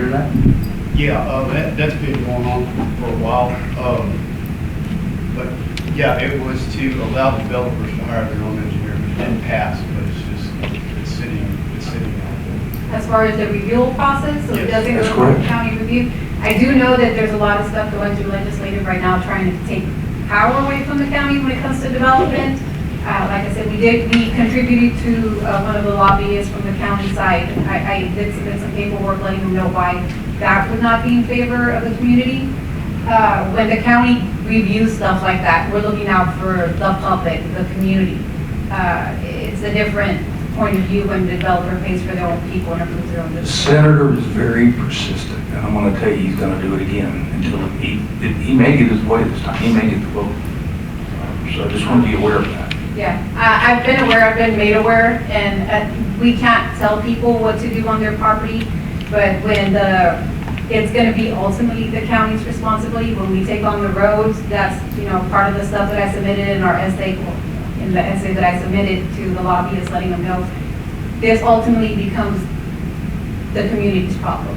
hear that? Yeah, that's been going on for a while. But yeah, it was to allow developers to hire their own engineer. It didn't pass, but it's sitting out there. As far as the review process, so it Yes, doesn't go that's through correct. county review. I do know that there's a lot of stuff going through legislative right now trying to take power away from the county when it comes to development. Like I said, we contributed to one of the lobbyists from the county side. I did submit some paperwork letting them know why that would not be in favor of the community. When the county reviews stuff like that, we're looking out for the public, the community. It's a different point of view when the developer pays for their own people and approves their own The business. senator is very persistent, and I'm going to tell you, he's going to do it again until he may get his way this time. He may get the vote. So I just want to be aware of that. Yeah, I've been aware, I've been made aware, and we can't tell people what to do on their property, but when it's going to be ultimately the county's responsibility. When we take on the roads, that's, part of the stuff that I submitted in our essay, in the essay that I submitted to the lobbyists, letting them know, this ultimately becomes the community's problem.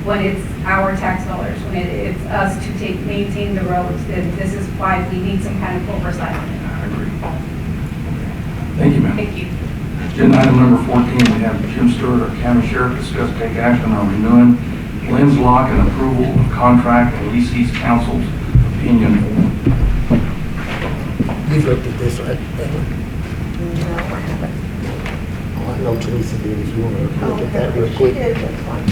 When it's our tax dollars, when it's us to maintain the roads, then this is why we need some kind of oversight on it. I agree. Thank you, ma'am. Thank you. Agenda item number 14, we have Jim Stewart, our county sheriff, discuss take action on renewing Lynn's Lock and approval of contract and leases council's opinion. You've looked at this, right? No, I haven't. Oh, I know Teresa did, if you want to look at that real She quick. did, that's fine.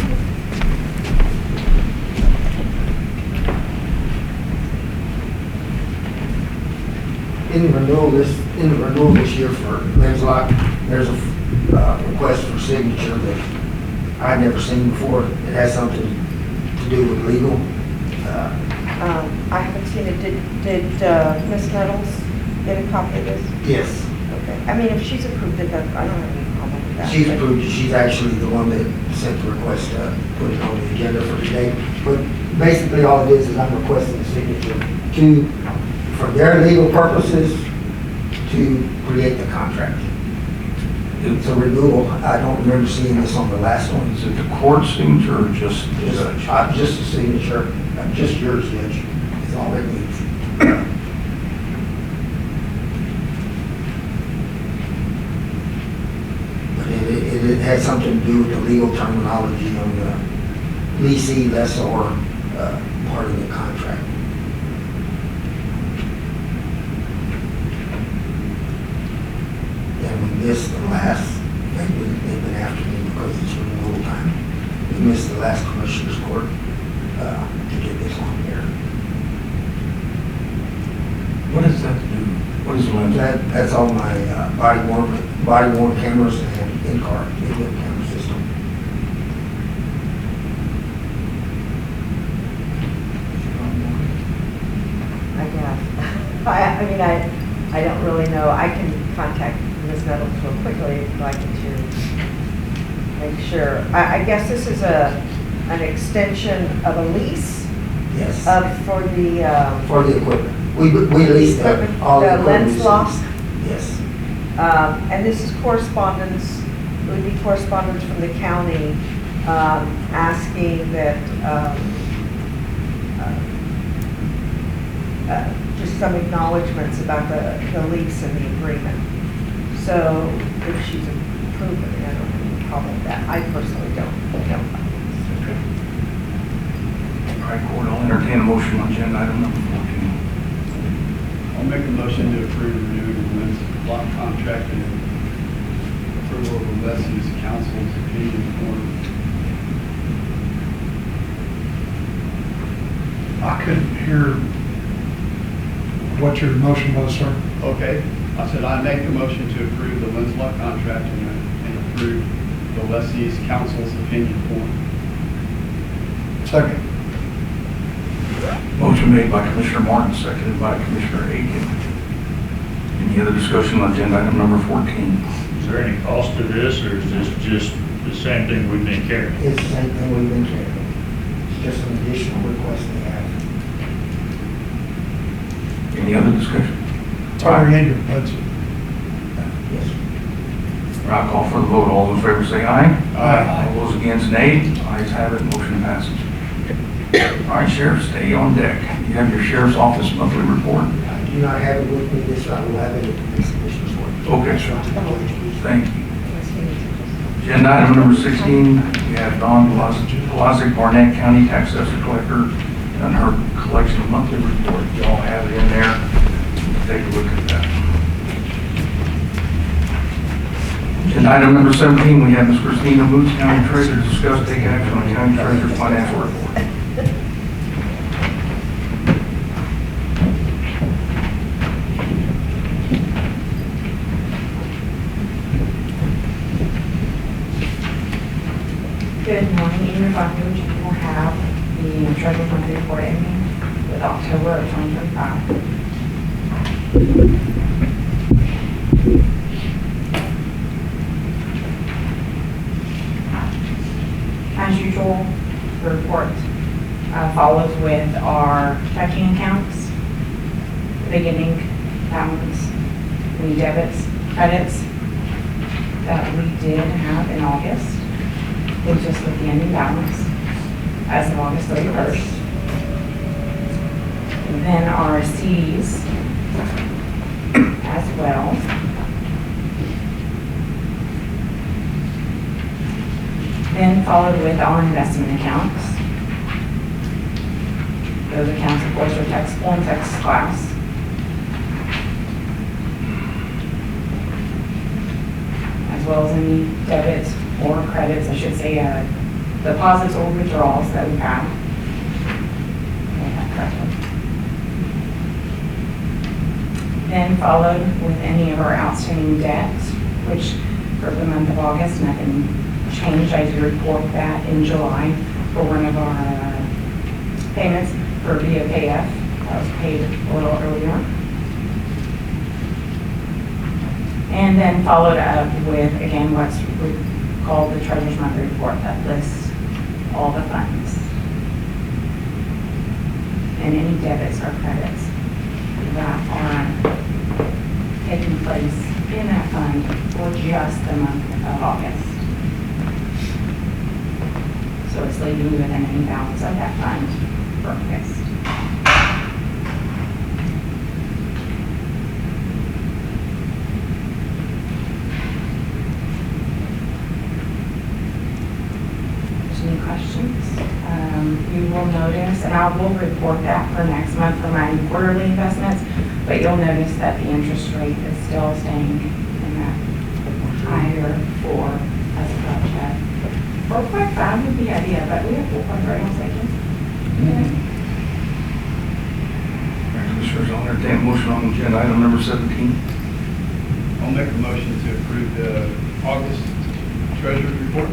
In the renewal this year for Lynn's Lock, there's a request for signature that I'd never seen before. It has something to do with legal. I haven't seen it. Did Ms. Nettles get a copy of this? Yes, Okay. I mean, if she's approved it, then I don't have any problem with that. she's but- approved it. She's actually the one that sent the request to put it on the agenda for today. But basically, all it is I'm requesting a signature for their legal purposes, to create the contract. It's a renewal. I don't remember seeing this on the last one. Is it the court signature or just the judge? Just a signature, just yours, Judge, is all it needs. But it has something to do with the legal terminology on the leasing, lessor, part of the contract. And we missed the last, they've been after me because it's renewal time. We missed the last commissioner's court to get this on here. What does that do? What is Lynn's? That's all my body worn cameras and in-car video camera system. I guess. I mean, I don't really know. I can contact Ms. Nettles real quickly if you'd like me to make sure. I guess this is an extension of a lease Yes, for the for the equipment. We leased equipment, all the the equipment. lens lock. Yes, And this is correspondence, it would be correspondence from the county asking that just some acknowledgements about the lease and the agreement. So if she's approved it, I don't have any problem with that. I personally don't know. All right, court, I'll entertain a motion on agenda item number 14. I'll make a motion to approve renewing the Lynn's Lock contract and approval of the lessee's council's opinion form. I couldn't hear what your motion was, sir. Okay, I said I make a motion to approve the Lynn's Lock contract and approve the lessee's council's opinion form. Second. Motion made by Commissioner Martin, seconded by Commissioner Aiken. Any other discussion on agenda item number 14? Is there any cost to this, or is this just the same thing we've been carrying? it's the same thing we've been carrying. It's just an additional request they have. Any other discussion? It's already in your budget. Yes. I'll call for the vote. All those in favor say aye. Aye. All those against, nay. Ayes have it, motion passes. All right, Sheriff, stay on deck. You have your Sheriff's Office monthly report. I do not have it with me this time, we'll have it in the next commissioner's report. Okay, sir. Thank you. Agenda item number 16, we have Dawn Pelazic, Barnett County Tax Assessor Collector, and her collection monthly report. Y'all have it in there. Take a look at that. Agenda item number 17, we have Ms. Christina Booth, County Treasurer, to discuss take action on County Treasurer's financial report. Good morning, in your document, you will have the treasurer's monthly report ending with October of 2025. As usual, the report follows with our checking accounts, beginning balance, any debits, credits that we did have in August. It's just with the ending balance as of August 31st. And then our CDs as well. Then followed with our investment accounts. Those accounts, of course, are taxable and tax class. As well as any debits or credits, I should say, deposits or withdrawals that we've had. Then followed with any of our outstanding debts, which for the month of August, nothing changed. I did report that in July for one of our payments for VOKF. That was paid a little earlier. And then followed up with, again, what's called the Treasurer's Monthly Report that lists all the funds and any debits or credits that are taking place in that fund for just the month of August. So it's leaving you with an ending balance of that fund for August. Any questions? You will notice, and I will report that for next month for my quarterly investments, but you'll notice that the interest rate is still staying in that higher 4 as a project. 4.5 would be the idea, but we have 4.3 on second. Commissioners, I'll entertain a motion on agenda item number 17. I'll make a motion to approve the August treasurer's report.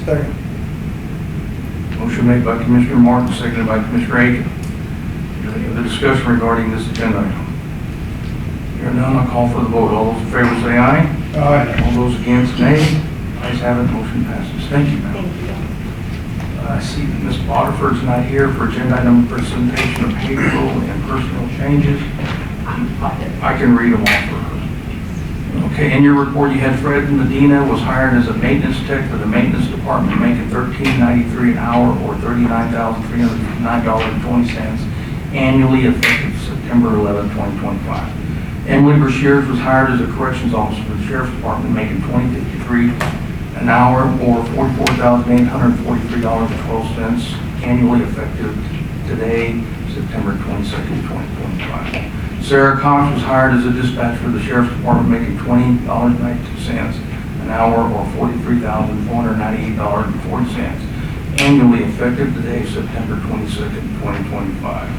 Second. Motion made by Commissioner Martin, seconded by Commissioner Aiken. Is there any other discussion regarding this agenda item? Here none, I'll call for the vote. All those in favor say aye. Aye. All those against, nay. Ayes have it, motion passes. Thank you, ma'am. Thank you. I see that Ms. Botiford's not here for agenda item presentation of payroll and personnel changes. I can read them all for her. Okay, in your report, you had Fred Medina was hired as a maintenance tech for the maintenance department, making $13.93 an hour or $39,359.20 annually, effective September 11, 2025. Emily Brashears was hired as a corrections officer for the sheriff's department, making $20.53 an hour or $44,843.12 annually, effective today, September 22nd, 2025. Sarah Cox was hired as a dispatcher for the sheriff's department, making $20.92 an hour or $43,498.40 annually, effective today, September 22nd, 2025.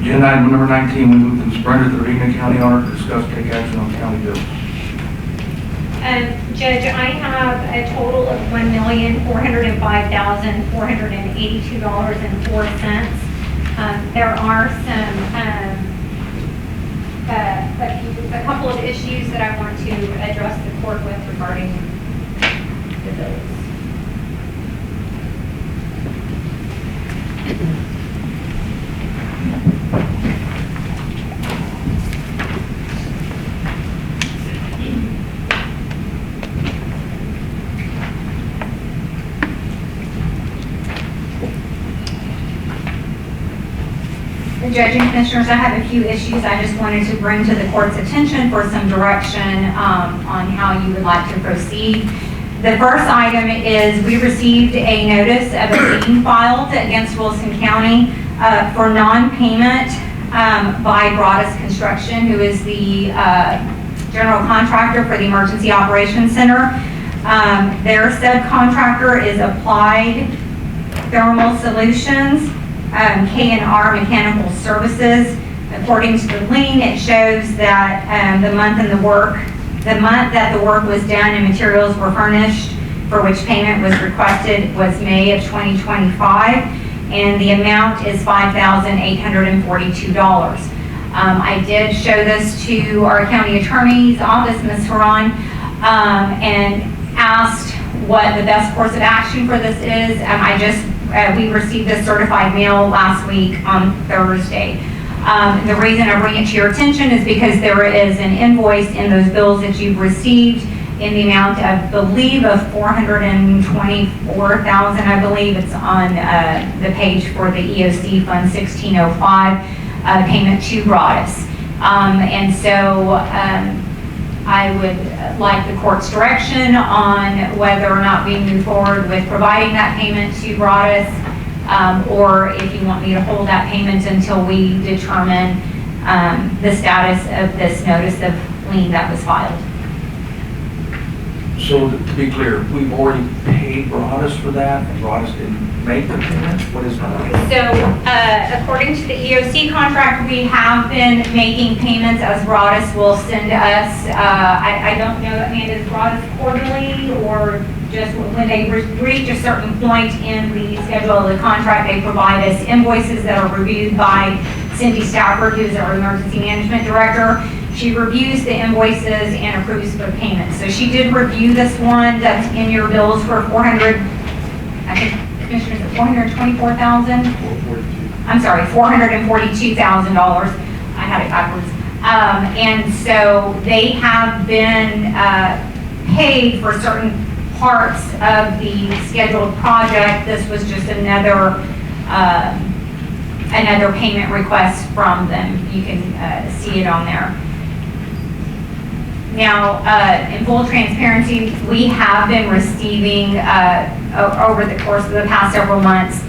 Agenda item number 19, we move to Ms. Brenda Trevina, County Auditor, to discuss take action on county bills. Judge, I have a total of $1,405,482.04. There are a couple of issues that I want to address the court with regarding the bills. Judge and Commissioners, I have a few issues I just wanted to bring to the court's attention for some direction on how you would like to proceed. The first item is we received a notice of a lien filed against Wilson County for non-payment by Broadus Construction, who is the general contractor for the Emergency Operations Center. Their subcontractor is Applied Thermal Solutions, K&R Mechanical Services. According to the lien, it shows that the month that the work was done and materials were furnished for which payment was requested was May of 2025, and the amount is $5,842. I did show this to our county attorney's office, Ms. Haran, and asked what the best course of action for this is. We received this certified mail last week on Thursday. The reason I bring it to your attention is because there is an invoice in those bills that you've received in the amount of, I believe, of $424,000. I believe it's on the page for the EOC Fund 1605 payment to Broadus. And so I would like the court's direction on whether or not we move forward with providing that payment to Broadus, or if you want me to hold that payment until we determine the status of this notice of lien that was filed. So to be clear, we've already paid Broadus for that, and Broadus didn't make the payment? What is that? So, according to the EOC contract, we have been making payments as Broadus will send us, I don't know, Amanda, is Broadus quarterly or just when they reach a certain point in the schedule of the contract, they provide us invoices that are reviewed by Cindy Stafford, who's our emergency management director. She reviews the invoices and approves for payment. So she did review this one that's in your bills for $424,000. I'm sorry, $442,000. I had it backwards. And so they have been paid for certain parts of the scheduled project. This was just another payment request from them. You can see it on there. Now, in full transparency, we have been receiving over the course of the past several months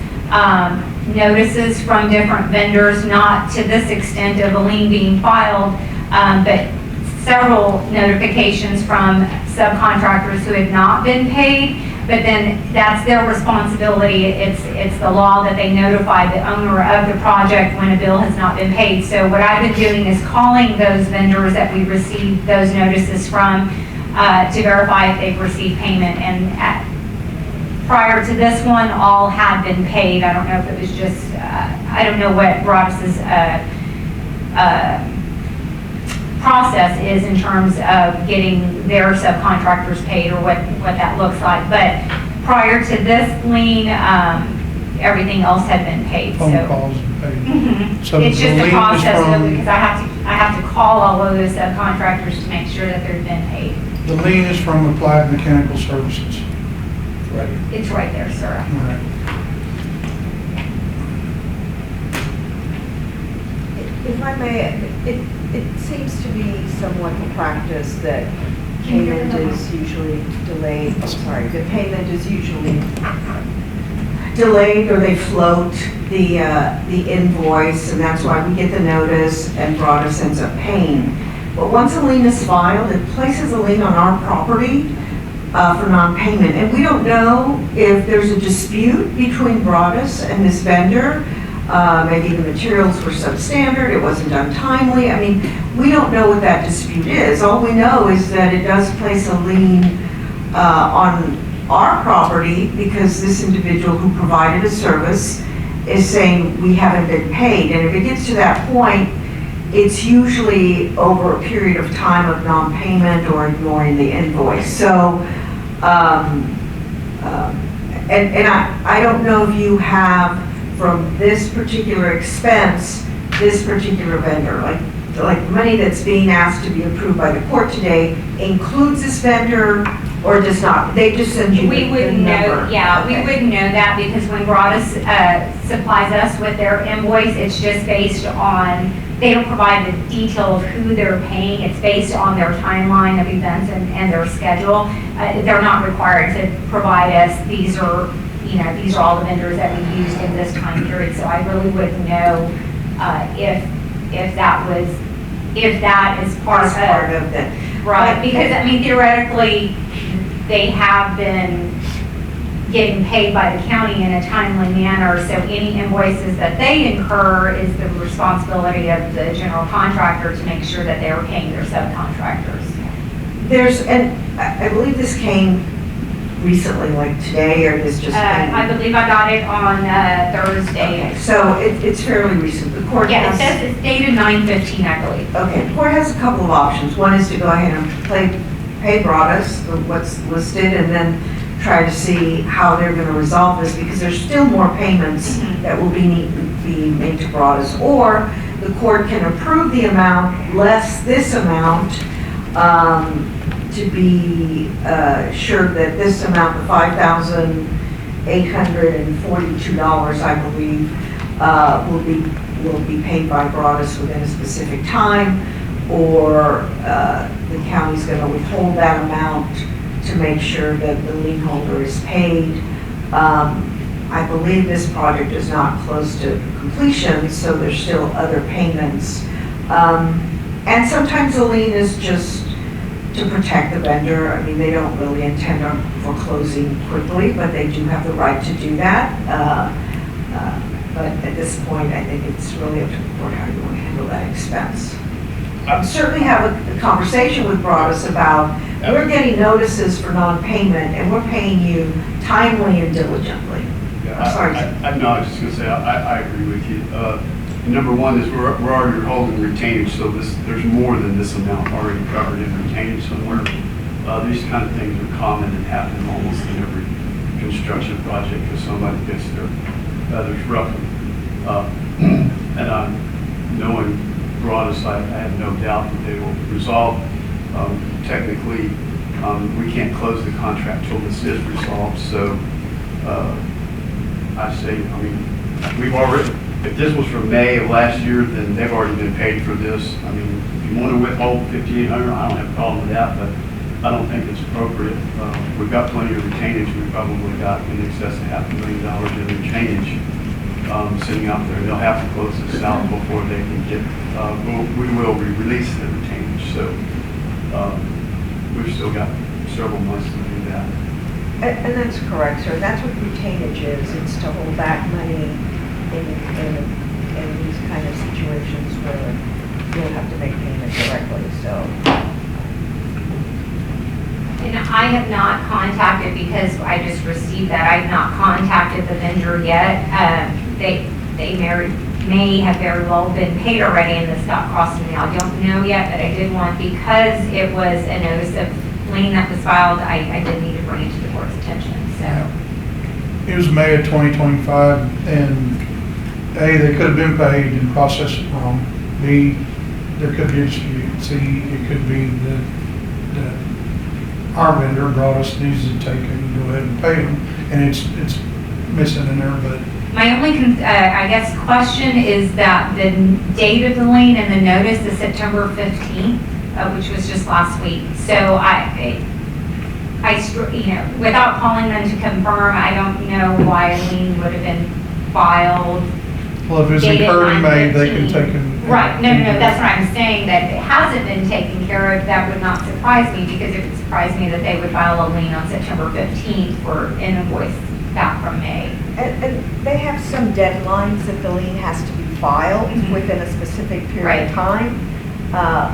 notices from different vendors, not to this extent of a lien being filed, but several notifications from subcontractors who had not been paid, but then that's their responsibility. It's the law that they notify the owner of the project when a bill has not been paid. So what I've been doing is calling those vendors that we received those notices from to verify if they've received payment. And prior to this one, all had been paid. I don't know if it was just, I don't know what Broadus's process is in terms of getting their subcontractors paid or what that looks like. But prior to this lien, everything else had been paid. Phone So calls and paid. Mhm. So It's the just a lien is process though, from- because I have to call all of those subcontractors to make sure that they've been paid. The lien is from Applied Mechanical Services. Right. It's right there, sir. All right. If I may, it seems to be somewhat the practice that payment is usually delayed, the payment is usually delayed or they float the invoice, and that's why we get the notice and Broadus ends up paying. But once a lien is filed, it places a lien on our property for non-payment. And we don't know if there's a dispute between Broadus and this vendor. Maybe the materials were substandard, it wasn't done timely. I mean, we don't know what that dispute is. All we know is that it does place a lien on our property because this individual who provided a service is saying we haven't been paid. And if it gets to that point, it's usually over a period of time of non-payment or ignoring the invoice. So, and I don't know if you have from this particular expense, this particular vendor, like money that's being asked to be approved by the court today includes this vendor, Or does not, they just send you We the wouldn't know, number? yeah, we Okay. wouldn't know that because when Broadus supplies us with their invoice, it's just based on, they don't provide the detail of who they're paying. It's based on their timeline of events and their schedule. They're not required to provide us, these are all the vendors that we used in this time period. So I really wouldn't know if that is part As part of. of that. Right, because I mean theoretically, they have been getting paid by the county in a timely manner, so any invoices that they incur is the responsibility of the general contractor to make sure that they are paying their subcontractors. And I believe this came recently, like today, or this just? I believe I got it on Thursday. Okay, so it's fairly recent. The court Yeah, it has. says it's dated 9/15, I believe. Okay, the court has a couple of options. One is to go ahead and pay Broadus what's listed, and then try to see how they're gonna resolve this, because there's still more payments that will be made to Broadus. Or the court can approve the amount less this amount, to be sure that this amount, the $5,842, I believe, will be paid by Broadus within a specific time, or the county's going to withhold that amount to make sure that the lien holder is paid. I believe this project is not close to completion, so there's still other payments. And sometimes the lien is just to protect the vendor. I mean, they don't really intend on foreclosing quickly, but they do have the right to do that. But at this point, I think it's really up to the court how you want to handle that expense. Certainly have a conversation with Broadus about, we're getting notices for non-payment, and we're paying you timely and diligently. Yeah, I'm sorry. No, I was just gonna say, I agree with you. Number one is we're already holding retainage, so there's more than this amount already covered in retainage somewhere. These kind of things are common and happen almost in every construction project, because somebody gets their feathers ruffled. And knowing Broadus, I have no doubt that they will resolve. Technically, we can't close the contract till this is resolved, so I say, I mean, we've already, if this was from May of last year, then they've already been paid for this. I mean, if you want to withhold $5,800, I don't have a problem with that, but I don't think it's appropriate. We've got plenty of retainage. We've probably got in excess of $500,000 in retainage sitting out there. They'll have to close this out before they can get, we will release the retainage. So we've still got several months to do that. And that's correct, sir. That's what retainage is. It's to hold back money in these kind of situations where you'll have to make payment directly, so. And I have not contacted, because I just received that, I have not contacted the vendor yet. They may have very well been paid already and this got crossed to me. I don't know yet, but I did want, because it was a notice of lien that was filed, I did need to bring it to the court's attention, so. It was May of 2025, and A, they could have been paid and processed it wrong. B, there could be a dispute. C, it could be that our vendor Broadus needs to take it and go ahead and pay them, and it's missing in there, but My only, I guess, question is that the date of the lien and the notice is September 15th, which was just last week. So without calling them to confirm, I don't know why a lien would have been filed. well, if it's Dated incurred in May, they can 9/15. take it. Right, no, that's what I'm saying, that if it hasn't been taken care of, that would not surprise me, because it would surprise me that they would file a lien on September 15th for an invoice back from May. And they have some deadlines that the lien has to be filed within a specific period of time,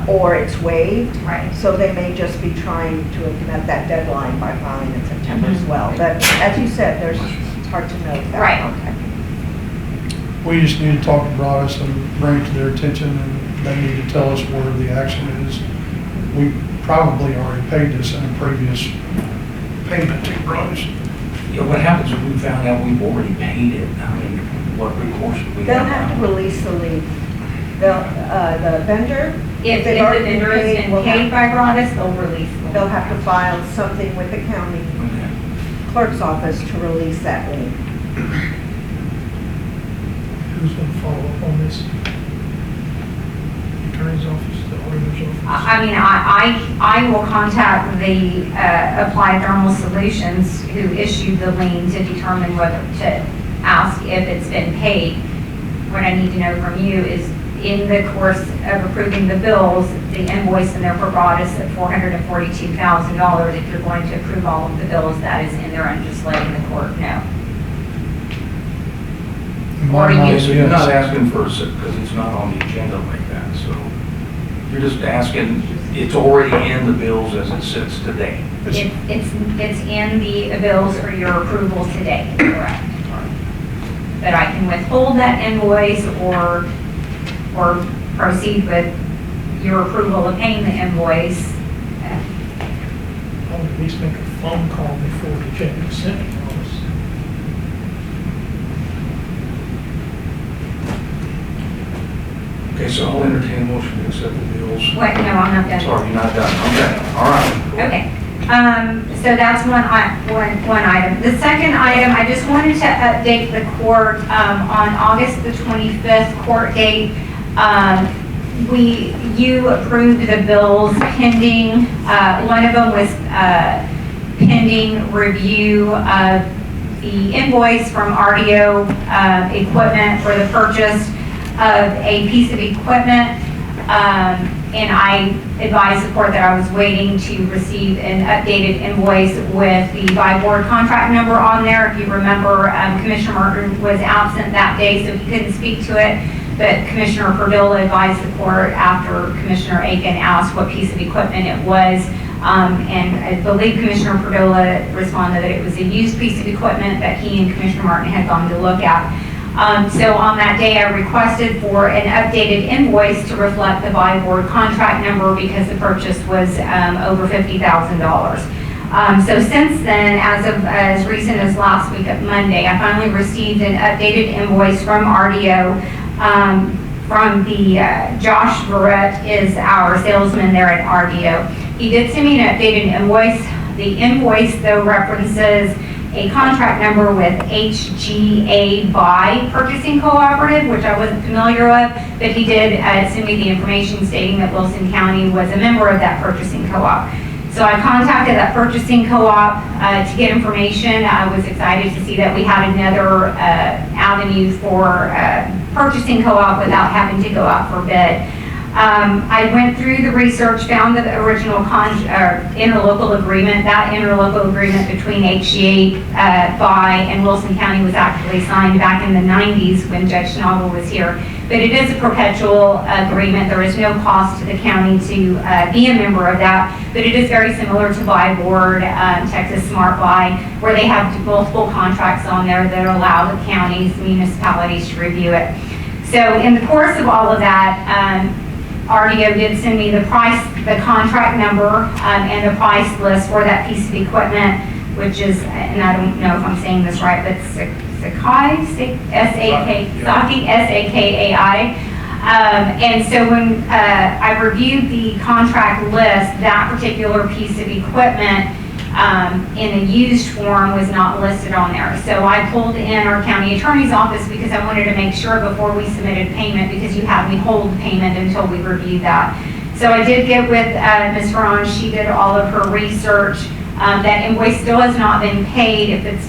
or it's waived. Right. So they may just be trying to have met that deadline by filing in September as well. But as you said, it's hard to know that. Right. Okay. We just need to talk to Broadus and bring it to their attention, and they need to tell us where the action is. We probably already paid this in a previous payment to Broadus. Yeah, what happens if we found out we've already paid it? I mean, what recourse would we They'll have? have to release the lien. The vendor If they've the already been vendor has paid, been we'll paid have- by Broadus, they'll release them. They'll have to file something with the county Okay. clerk's office to release that lien. Who's going to follow up on this? Attorney's office, the auditor's office? I mean, I will contact the Applied Thermal Solutions who issued the lien to determine whether to ask if it's been paid. What I need to know from you is, in the course of approving the bills, the invoice in there for Broadus at $442,000, if you're going to approve all of the bills, that is in there, I'm just letting the court know. In my Or you- mind, So you're not yes. asking for, because it's not on the agenda like that, so you're just asking, it's already in the bills as it sits today. It's in the bills for your approval today, correct? But I can withhold that invoice or proceed with your approval of paying the invoice. I'll at least make a phone call before the check is sent to us. Okay, so I'll entertain a motion to accept the bills. Wait, no, I'm not done. Sorry, you're not done. Okay, all right. Okay, so that's one item. The second item, I just wanted to update the court, on August the 25th court date. You approved the bills pending, one of them was, pending review of the invoice from RDO, equipment for the purchase of a piece of equipment. And I advised the court that I was waiting to receive an updated invoice with the buy board contract number on there. If you remember, Commissioner Martin was absent that day, so he couldn't speak to it. But Commissioner Perdilla advised the court after Commissioner Aiken asked what piece of equipment it was. And I believe Commissioner Perdilla responded that it was a used piece of equipment that he and Commissioner Martin had gone to look at. So on that day, I requested for an updated invoice to reflect the buy board contract number because the purchase was over $50,000. So since then, as recent as last week of Monday, I finally received an updated invoice from RDO, from the Josh Barrett is our salesman there at RDO. He did send me an updated invoice. The invoice though references a contract number with HGA Buy Purchasing Cooperative, which I wasn't familiar with, but he did send me the information stating that Wilson County was a member of that purchasing co-op. So I contacted that purchasing co-op to get information. I was excited to see that we had another avenue for purchasing co-op without having to go out for bid. I went through the research, found the original interlocal agreement. That interlocal agreement between HGA Buy and Wilson County was actually signed back in the 90s when Judge Schnabel was here. But it is a perpetual agreement. There is no cost to the county to be a member of that. But it is very similar to Buy Board, Texas Smart Buy, where they have multiple contracts on there that allow the counties, municipalities to review it. So in the course of all of that, RDO did send me the price, the contract number, and the price list for that piece of equipment, which is, and I don't know if I'm saying this right, but Sakai, S-A-K-A-I. And so when I reviewed the contract list, that particular piece of equipment in a used form was not listed on there. So I pulled in our county attorney's office because I wanted to make sure before we submitted payment, because you had me hold payment until we reviewed that. So I did get with Ms. Ferron. She did all of her research. That invoice still has not been paid. If it's,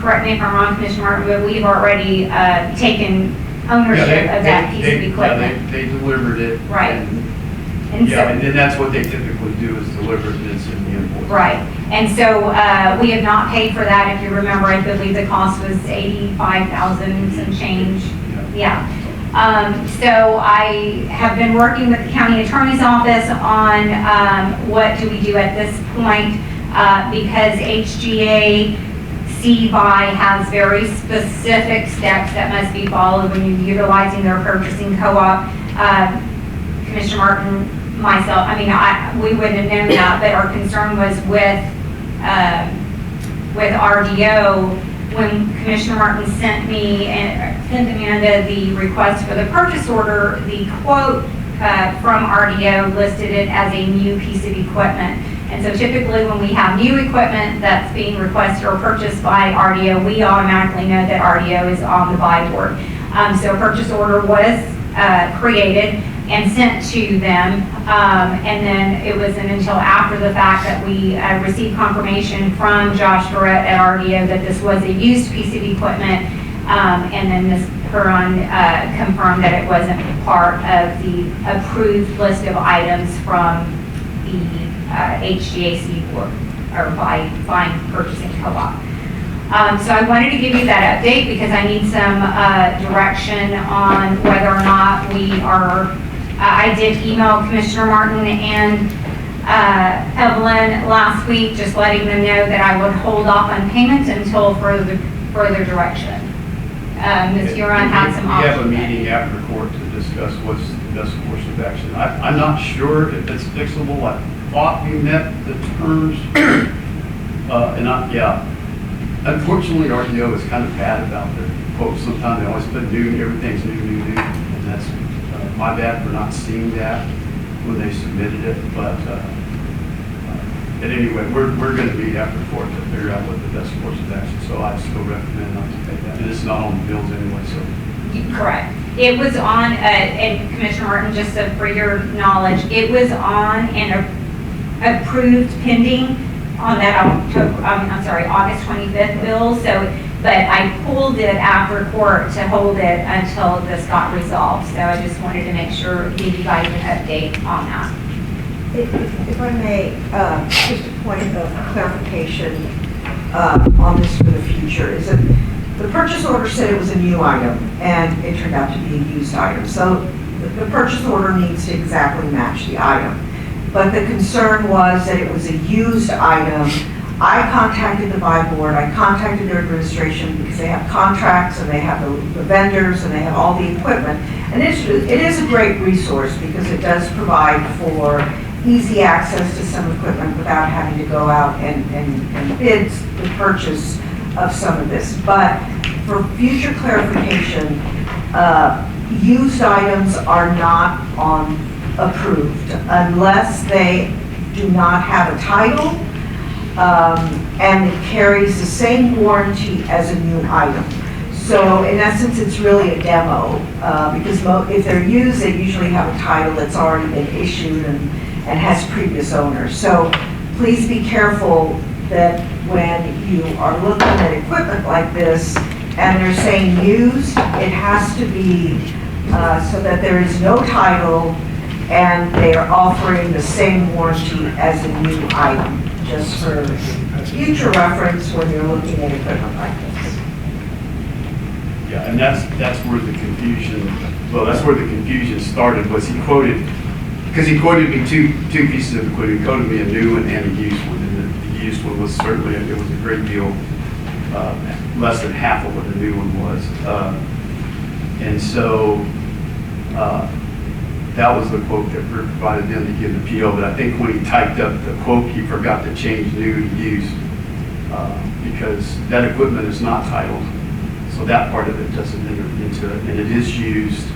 correct me if I'm wrong, Commissioner Martin, but we've already taken ownership of that piece of equipment. They delivered it. Right. And then that's what they typically do, is deliver this in the invoice. Right, and so we have not paid for that. If you remember, I believe the cost was $85,000 some change. Yeah. So I have been working with the county attorney's office on what do we do at this point, because HGA Buy has very specific steps that must be followed when you're utilizing their purchasing co-op. Commissioner Martin, myself, I mean, we wouldn't have known that, but our concern was with RDO, when Commissioner Martin sent Amanda the request for the purchase order, the quote from RDO listed it as a new piece of equipment. And so typically when we have new equipment that's being requested or purchased by RDO, we automatically know that RDO is on the buy board. So a purchase order was created and sent to them. And then it wasn't until after the fact that we received confirmation from Josh Durrett at RDO that this was a used piece of equipment. And then Ms. Huron confirmed that it wasn't part of the approved list of items from the HGAC board, or buying purchasing co-op. So I wanted to give you that update because I need some direction on whether or not we are, I did email Commissioner Martin and Evelyn last week, just letting them know that I would hold off on payments until further direction. Ms. Huron had some We have a options. meeting after court to discuss what's the best course of action. I'm not sure if it's fixable. I thought we met the terms. Unfortunately, RDO is kind of bad about their quotes. Sometimes they always put new, everything's new. And that's my bad for not seeing that when they submitted it. But anyway, we're going to meet after court to figure out what the best course of action. So I still recommend not to pay that. And it's not on the bills anyway, so. Correct. It was on, and Commissioner Martin, just so for your knowledge, it was on an approved pending on that August 25th bill. So, but I pulled it after court to hold it until this got resolved. So I just wanted to make sure, give you guys an update on that. If I may, just a point of clarification on this for the future, is that the purchase order said it was a new item, and it turned out to be a used item. So the purchase order needs to exactly match the item. But the concern was that it was a used item. I contacted the buy board, I contacted their administration because they have contracts and they have the vendors and they have all the equipment. And it is a great resource because it does provide for easy access to some equipment without having to go out and bid the purchase of some of this. But for future clarification, used items are not approved unless they do not have a title and it carries the same warranty as a new item. So in essence, it's really a demo because if they're used, they usually have a title that's already been issued and has previous owners. So please be careful that when you are looking at equipment like this and they're saying used, it has to be so that there is no title and they are offering the same warranty as a new item, just for future reference when you're looking at equipment like this. Yeah, and that's where the confusion, that's where the confusion started, was he quoted me two pieces of equipment. He quoted me a new one and a used one, and the used one was certainly, it was a great deal, less than half of what the new one was. And so, that was the quote that provided them to give the PO, but I think when he typed up the quote, he forgot to change new to used, because that equipment is not titled, so that part of it doesn't enter into it, and it is used.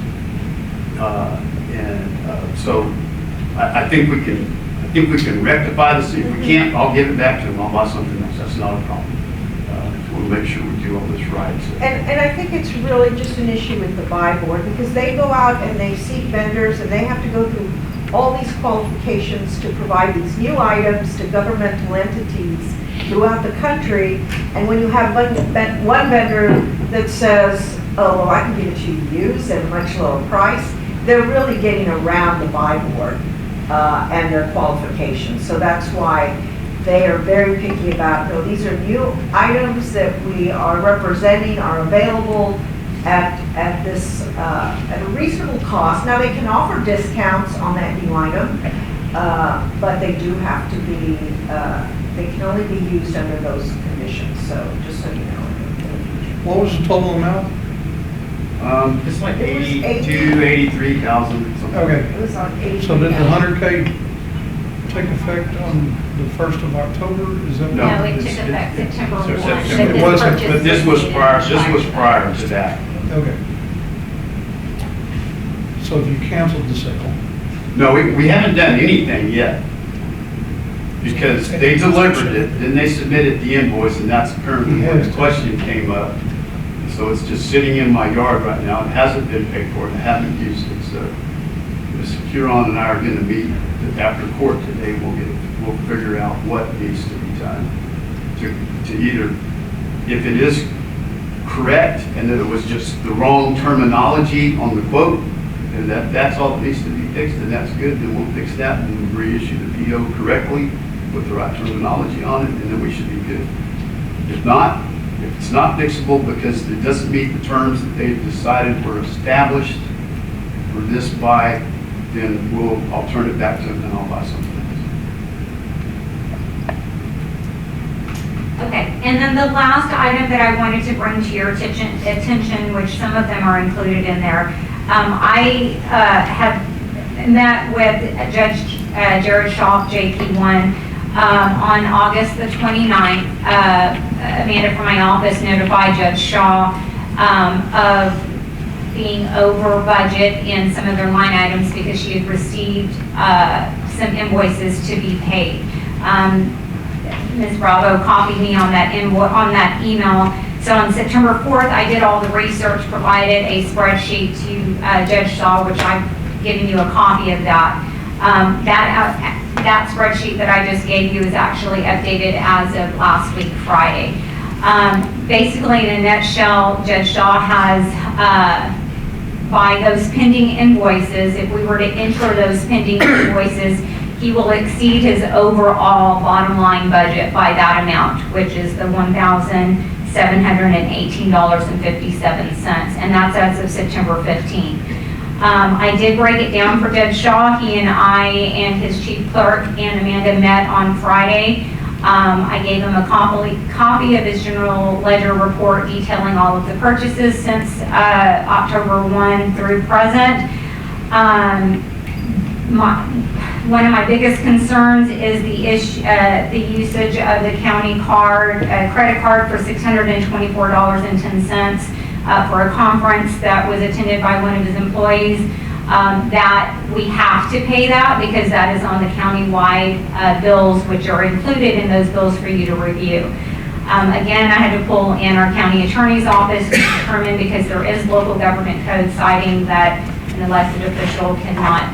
So I think we can rectify this. If we can't, I'll give it back to him. I'll buy something else. That's not a problem. We'll make sure we do all this right. So. And I think it's really just an issue with the buy board because they go out and they seek vendors and they have to go through all these qualifications to provide these new items to governmental entities throughout the country. And when you have one vendor that says, oh, well, I can give it to you used at a much lower price, they're really getting around the buy board and their qualifications. So that's why they are very picky about, no, these are new items that we are representing are available at a reasonable cost. Now, they can offer discounts on that new item, but they do have to be, they can only be used under those conditions. So just so you know. What was the total amount? It's like It was 83,000. Okay. It was on 80. So did the 100K take effect on the 1st of October? Is that? No. No, it took effect September 1. So but September this 1. purchase But this was prior to that. Okay. So if you canceled the sale, No, we haven't done anything yet. Because they delivered it, then they submitted the invoice, and that's currently where the question came up. So it's just sitting in my yard right now. It hasn't been paid for, and I haven't used it, so Ms. Huron and I are gonna meet after court today. We'll figure out what needs to be done to either, if it is correct and that it was just the wrong terminology on the quote, and that's all that needs to be fixed, and that's good, then we'll fix that and we'll reissue the PO correctly with the right terminology on it, and then we should be good. If not, if it's not fixable because it doesn't meet the terms that they've decided were established for this buy, then I'll turn it back to them and I'll buy something else. Okay, and then the last item that I wanted to bring to your attention, which some of them are included in there, I have met with Judge Jared Shaw, JP1, on August the 29th. Amanda from my office notified Judge Shaw of being over budget in some of their line items because she had received some invoices to be paid. Ms. Bravo copied me on that email. So on September 4th, I did all the research, provided a spreadsheet to Judge Shaw, which I've given you a copy of that. That spreadsheet that I just gave you is actually updated as of last week, Friday. Basically, in a nutshell, Judge Shaw has, by those pending invoices, if we were to enter those pending invoices, he will exceed his overall bottom line budget by that amount, which is the $1,718.57, and that's as of September 15th. I did break it down for Judge Shaw. He and I and his chief clerk and Amanda met on Friday. I gave him a copy of his general ledger report detailing all of the purchases since October 1 through present. One of my biggest concerns is the usage of the county credit card for $624.10 for a conference that was attended by one of his employees. That we have to pay that because that is on the county-wide bills, which are included in those bills for you to review. Again, I had to pull in our county attorney's office to determine, because there is local government code citing that an elected official cannot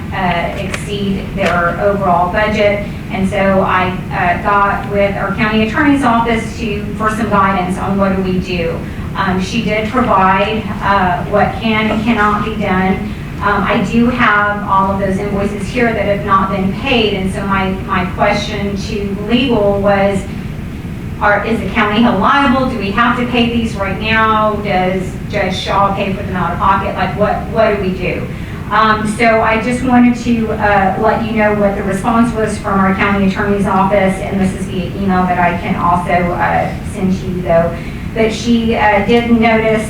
exceed their overall budget. And so I got with our county attorney's office for some guidance on what do we do. She did provide what can and cannot be done. I do have all of those invoices here that have not been paid, and so my question to legal was, is the county held liable? Do we have to pay these right now? Does Judge Shaw pay for them out of pocket? Like, what do we do? So I just wanted to let you know what the response was from our county attorney's office, and this is the email that I can also send to you, though. But she did notice,